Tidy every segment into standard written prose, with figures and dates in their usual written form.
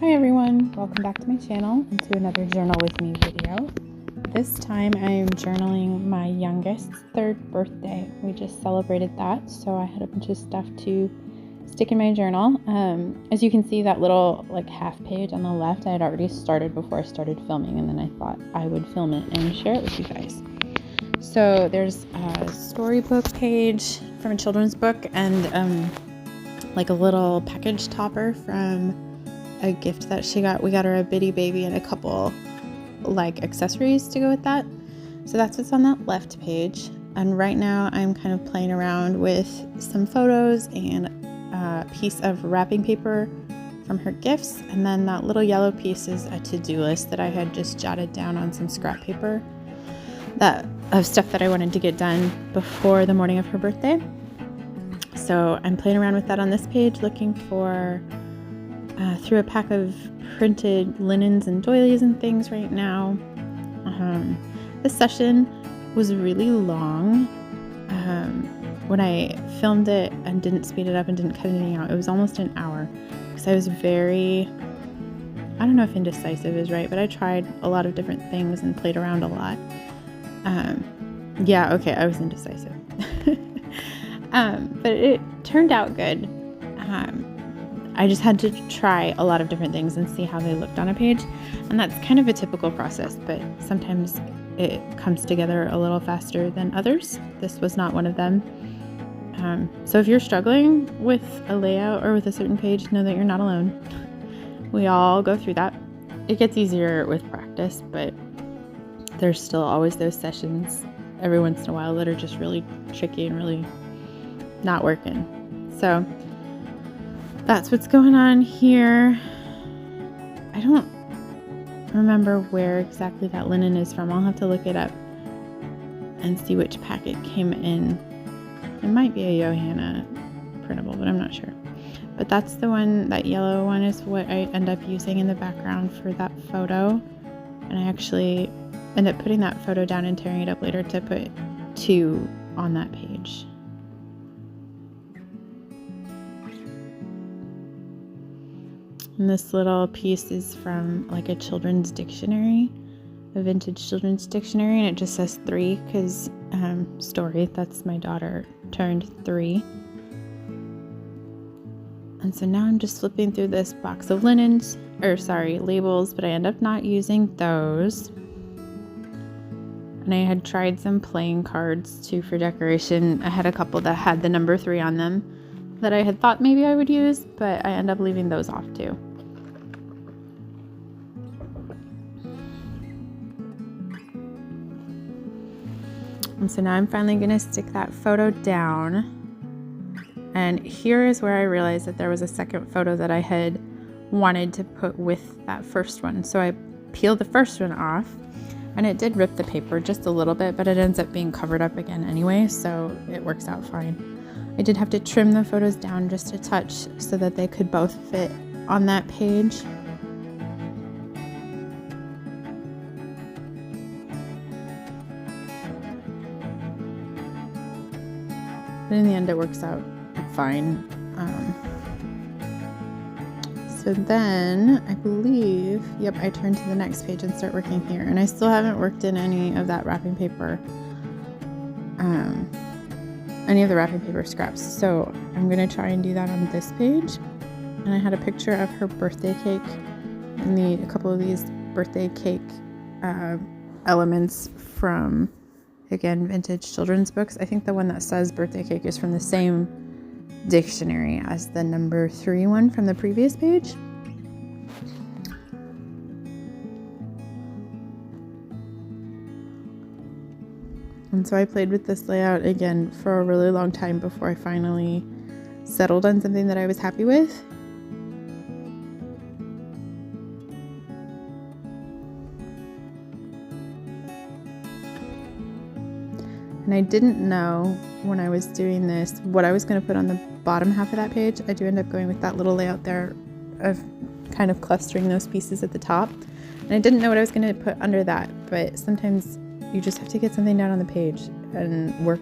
Hi everyone, welcome back to my channel and to another Journal With Me video. This time I am journaling my youngest's 3rd birthday. We just celebrated that, so I had a bunch of stuff to stick in my journal. As you can see, that little half page on the left I had already started before I started filming, and then I thought I would film it and share it with you guys. So there's a storybook page from a children's book and a little package topper from a gift that she got. We got her a bitty baby and a couple accessories to go with that. So that's what's on that left page. And right now I'm kind of playing around with some photos and a piece of wrapping paper from her gifts. And then that little yellow piece is a to-do list that I had just jotted down on some scrap paper of stuff that I wanted to get done before the morning of her birthday. So I'm playing around with that on this page, looking for through a pack of printed linens and doilies and things right now. This session was really long. When I filmed it and didn't speed it up and didn't cut anything out, it was almost an hour because I was I don't know if indecisive is right, but I tried a lot of different things and played around a lot. I was indecisive. But it turned out good. I just had to try a lot of different things and see how they looked on a page. And that's kind of a typical process, but sometimes it comes together a little faster than others. This was not one of them. So if you're struggling with a layout or with a certain page, know that you're not alone. We all go through that. It gets easier with practice, but there's still always those sessions every once in a while that are just really tricky and really not working. So that's what's going on here. I don't remember where exactly that linen is from. I'll have to look it up and see which pack it came in. It might be a Johanna printable, but I'm not sure. But that's the one, that yellow one is what I end up using in the background for that photo. And I actually end up putting that photo down and tearing it up later to put 2 on that page. And this little piece is from a children's dictionary, a vintage children's dictionary, and it just says 3 because story, that's my daughter, turned 3. And so now I'm just flipping through this box of labels, but I end up not using those. And I had tried some playing cards too for decoration. I had a couple that had the number 3 on them that I had thought maybe I would use, but I end up leaving those off too. And so now I'm finally going to stick that photo down. And here is where I realized that there was a second photo that I had wanted to put with that first one. So I peeled the first one off, and it did rip the paper just a little bit, but it ends up being covered up again anyway, so it works out fine. I did have to trim the photos down just a touch so that they could both fit on that page. But in the end, it works out fine. So then I believe, I turn to the next page and start working here. And I still haven't worked in any of that wrapping paper, any of the wrapping paper scraps. So I'm going to try and do that on this page. And I had a picture of her birthday cake and a couple of these birthday cake elements from, again, vintage children's books. I think the one that says birthday cake is from the same dictionary as the number 3 one from the previous page. And so I played with this layout again for a really long time before I finally settled on something that I was happy with. And I didn't know when I was doing this what I was going to put on the bottom half of that page. I do end up going with that little layout there of kind of clustering those pieces at the top. And I didn't know what I was going to put under that, but sometimes you just have to get something down on the page and work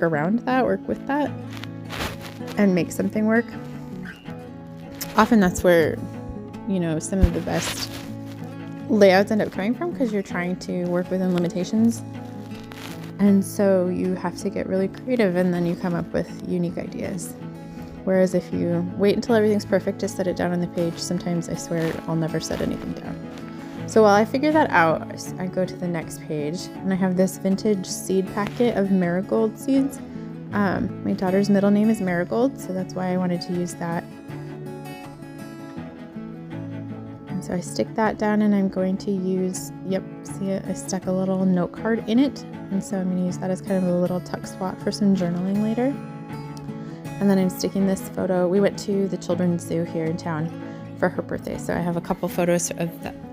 around that, work with that, and make something work. Often that's where you know, some of the best layouts end up coming from, because you're trying to work within limitations. And so you have to get really creative, and then you come up with unique ideas. Whereas if you wait until everything's perfect to set it down on the page, sometimes I swear I'll never set anything down. So while I figure that out, I go to the next page, and I have this vintage seed packet of marigold seeds. My daughter's middle name is Marigold, so that's why I wanted to use that. And so I stick that down, and I'm going to use, yep, see it? I stuck a little note card in it, and so I'm going to use that as kind of a little tuck spot for some journaling later. And then I'm sticking this photo. We went to the children's zoo here in town for her birthday, so I have a couple photos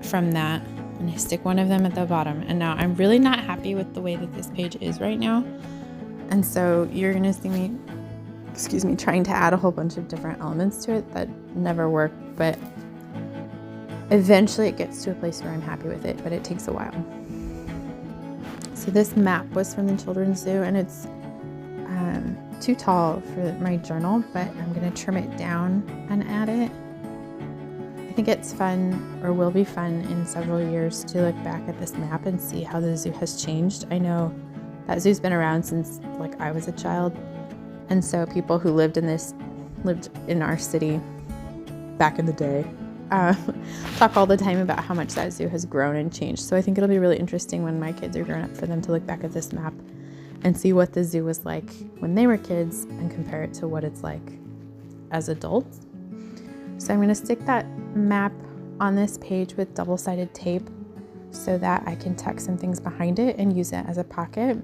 from that, and I stick one of them at the bottom. And now I'm really not happy with the way that this page is right now, and so you're gonna see me, trying to add a whole bunch of different elements to it that never work, but eventually it gets to a place where I'm happy with it, but it takes a while. So this map was from the children's zoo, and it's too tall for my journal, but I'm going to trim it down and add it. I think it's fun, or will be fun in several years, to look back at this map and see how the zoo has changed. I know that zoo's been around since like I was a child, and so people who lived in our city back in the day talk all the time about how much that zoo has grown and changed. So I think it'll be really interesting when my kids are grown up for them to look back at this map and see what the zoo was like when they were kids and compare it to what it's like as adults. So I'm going to stick that map on this page with double-sided tape so that I can tuck some things behind it and use it as a pocket.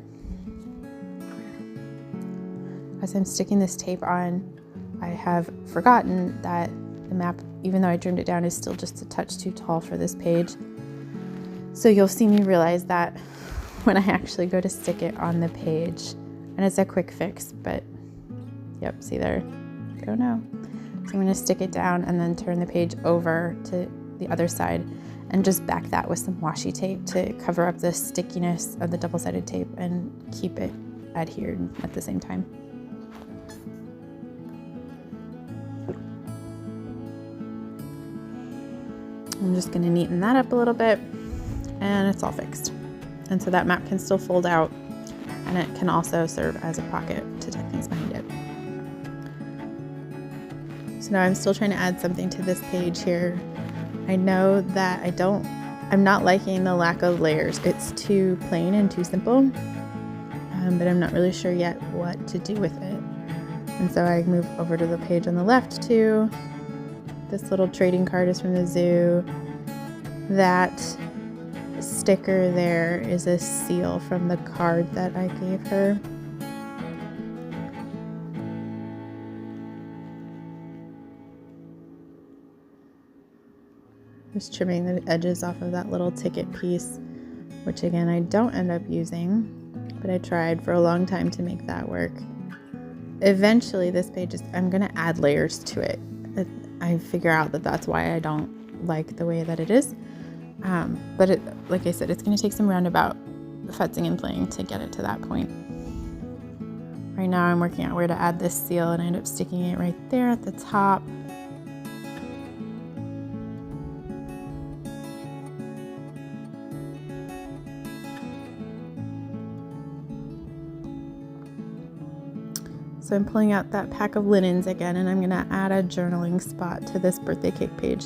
As I'm sticking this tape on, I have forgotten that the map, even though I trimmed it down, is still just a touch too tall for this page. So you'll see me realize that when I actually go to stick it on the page. And it's a quick fix, but yep, see there? Go now. So I'm going to stick it down and then turn the page over to the other side and just back that with some washi tape to cover up the stickiness of the double-sided tape and keep it adhered at the same time. I'm just going to neaten that up a little bit, and it's all fixed. And so that map can still fold out, and it can also serve as a pocket to tuck things behind it. So now I'm still trying to add something to this page here. I know that I'm not liking the lack of layers. It's too plain and too simple, but I'm not really sure yet what to do with it. And so I move over to the page on the left too. This little trading card is from the zoo. That sticker there is a seal from the card that I gave her. Just trimming the edges off of that little ticket piece, which again I don't end up using, but I tried for a long time to make that work. Eventually this page I'm going to add layers to it. I figure out that that's why I don't like the way that it is. But like I said, it's going to take some roundabout futzing and playing to get it to that point. Right now I'm working out where to add this seal, and I end up sticking it right there at the top. So I'm pulling out that pack of linens again, and I'm going to add a journaling spot to this birthday cake page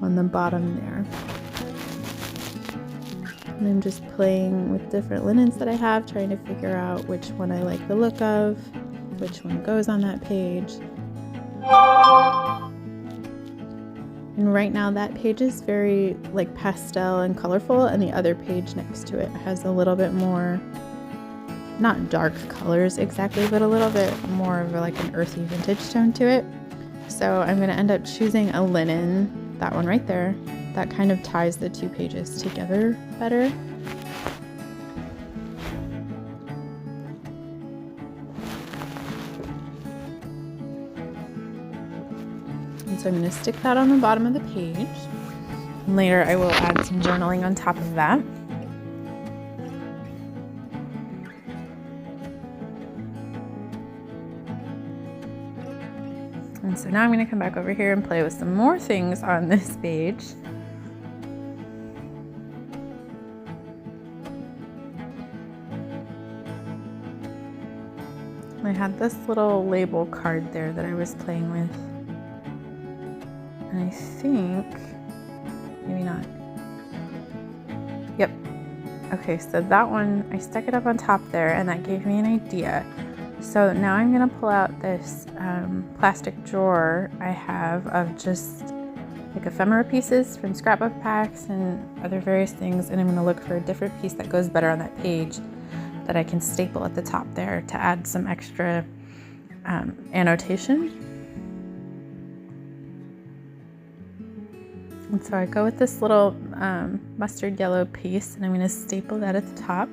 on the bottom there. And I'm just playing with different linens that I have, trying to figure out which one I like the look of, which one goes on that page. And right now that page is very like pastel and colorful, and the other page next to it has a little bit more, not dark colors exactly, but a little bit more of like an earthy vintage tone to it. So I'm going to end up choosing a linen, that one right there, that kind of ties the two pages together better. And so I'm going to stick that on the bottom of the page. And later I will add some journaling on top of that. And so now I'm going to come back over here and play with some more things on this page. I had this little label card there that I was playing with. And I think, maybe not. Yep. Okay, so that one, I stuck it up on top there and that gave me an idea. So now I'm gonna pull out this plastic drawer I have of just like ephemera pieces from scrapbook packs and other various things, and I'm gonna look for a different piece that goes better on that page that I can staple at the top there to add some extra annotation. And so I go with this little mustard yellow piece, and I'm going to staple that at the top.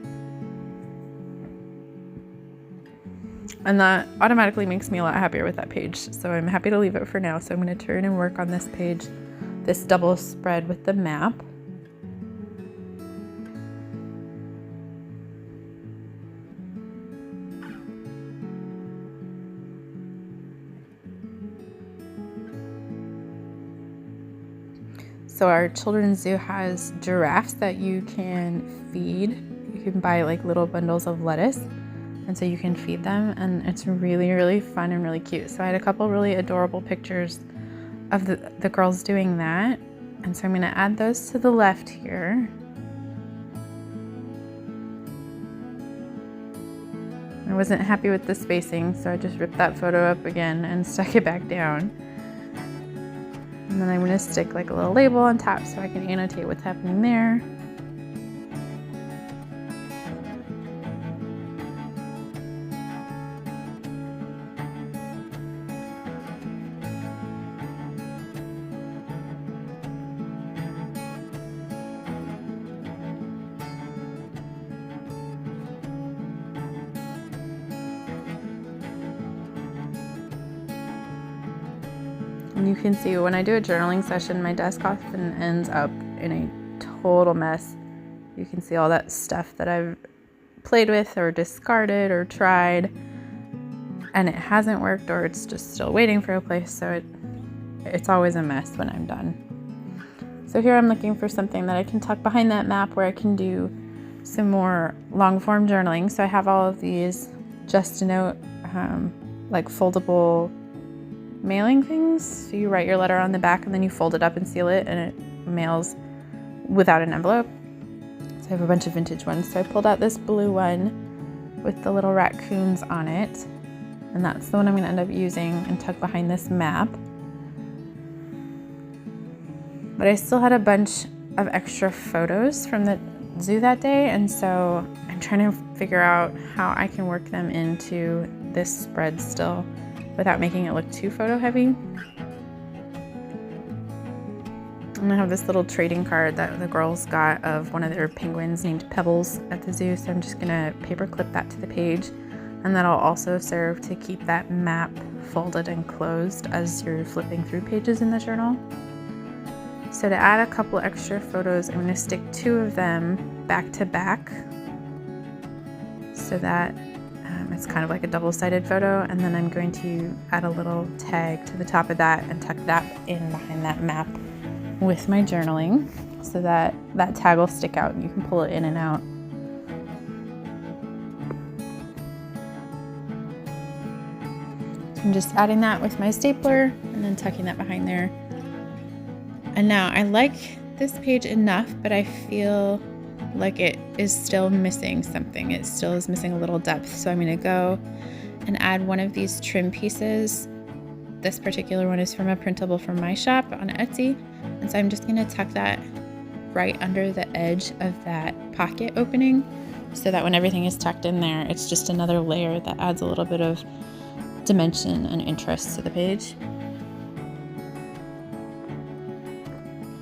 And that automatically makes me a lot happier with that page. So I'm happy to leave it for now. So I'm going to turn and work on this page, this double spread with the map. So our children's zoo has giraffes that you can feed. You can buy like little bundles of lettuce, and so you can feed them, and it's really, really fun and really cute. So I had a couple really adorable pictures of the girls doing that, and so I'm going to add those to the left here. I wasn't happy with the spacing, so I just ripped that photo up again and stuck it back down. And then I'm going to stick like a little label on top so I can annotate what's happening there. And you can see when I do a journaling session, my desk often ends up in a total mess. You can see all that stuff that I've played with or discarded or tried, and it hasn't worked, or it's just still waiting for a place. So it's always a mess when I'm done. So here I'm looking for something that I can tuck behind that map where I can do some more long form journaling. So I have all of these Just a Note, like foldable mailing things. So you write your letter on the back and then you fold it up and seal it, and it mails without an envelope. So I have a bunch of vintage ones. So I pulled out this blue one with the little raccoons on it, and that's the one I'm going to end up using and tuck behind this map. But I still had a bunch of extra photos from the zoo that day, and so I'm trying to figure out how I can work them into this spread still without making it look too photo heavy. And I have this little trading card that the girls got of one of their penguins named Pebbles at the zoo, so I'm just gonna paper clip that to the page, and that'll also serve to keep that map folded and closed as you're flipping through pages in the journal. So to add a couple extra photos, I'm gonna stick 2 of them back to back so that it's kind of like a double-sided photo, and then I'm going to add a little tag to the top of that and tuck that in behind that map with my journaling so that that tag will stick out and you can pull it in and out. So I'm just adding that with my stapler and then tucking that behind there. And now I like this page enough, but I feel like it is still missing something. It still is missing a little depth. So I'm going to go and add one of these trim pieces. This particular one is from a printable from my shop on Etsy. And so I'm just going to tuck that right under the edge of that pocket opening so that when everything is tucked in there, it's just another layer that adds a little bit of dimension and interest to the page.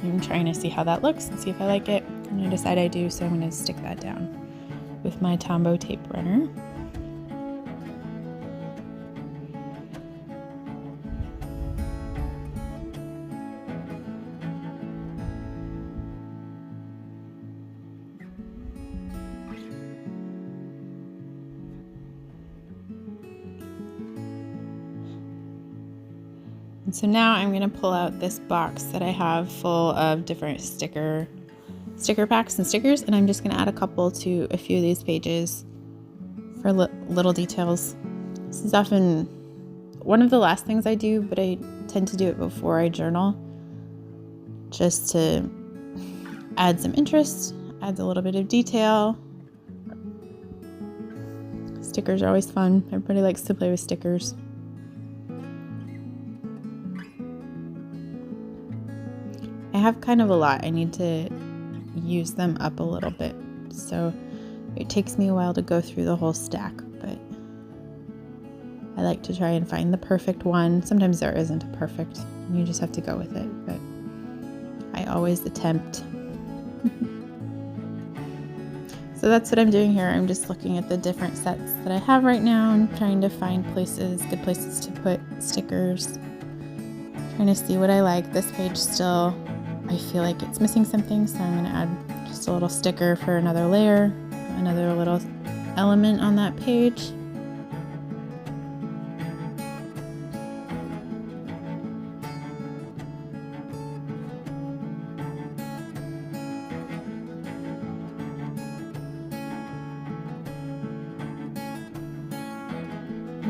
I'm trying to see how that looks and see if I like it. And I decide I do, so I'm going to stick that down with my Tombow tape runner. And so now I'm going to pull out this box that I have full of different sticker packs and stickers, and I'm just going to add a couple to a few of these pages for little details. This is often one of the last things I do, but I tend to do it before I journal, just to add some interest, adds a little bit of detail. Stickers are always fun. Everybody likes to play with stickers. I have kind of a lot. I need to use them up a little bit, so it takes me a while to go through the whole stack, but I like to try and find the perfect one. Sometimes there isn't a perfect, and you just have to go with it, but I always attempt. So that's what I'm doing here. I'm just looking at the different sets that I have right now and trying to find good places to put stickers. Trying to see what I like. This page still, I feel like it's missing something, so I'm going to add just a little sticker for another layer, another little element on that page.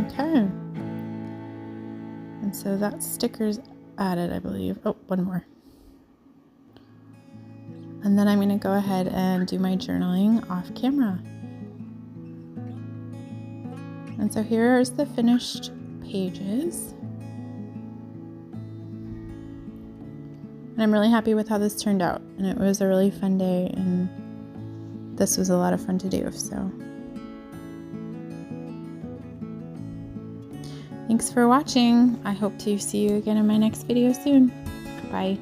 Okay, and so that sticker's added, I believe. Oh, one more. And then I'm going to go ahead and do my journaling off camera. And so here's the finished pages. And I'm really happy with how this turned out. And it was a really fun day, and this was a lot of fun to do, so. Thanks for watching. I hope to see you again in my next video soon. Bye.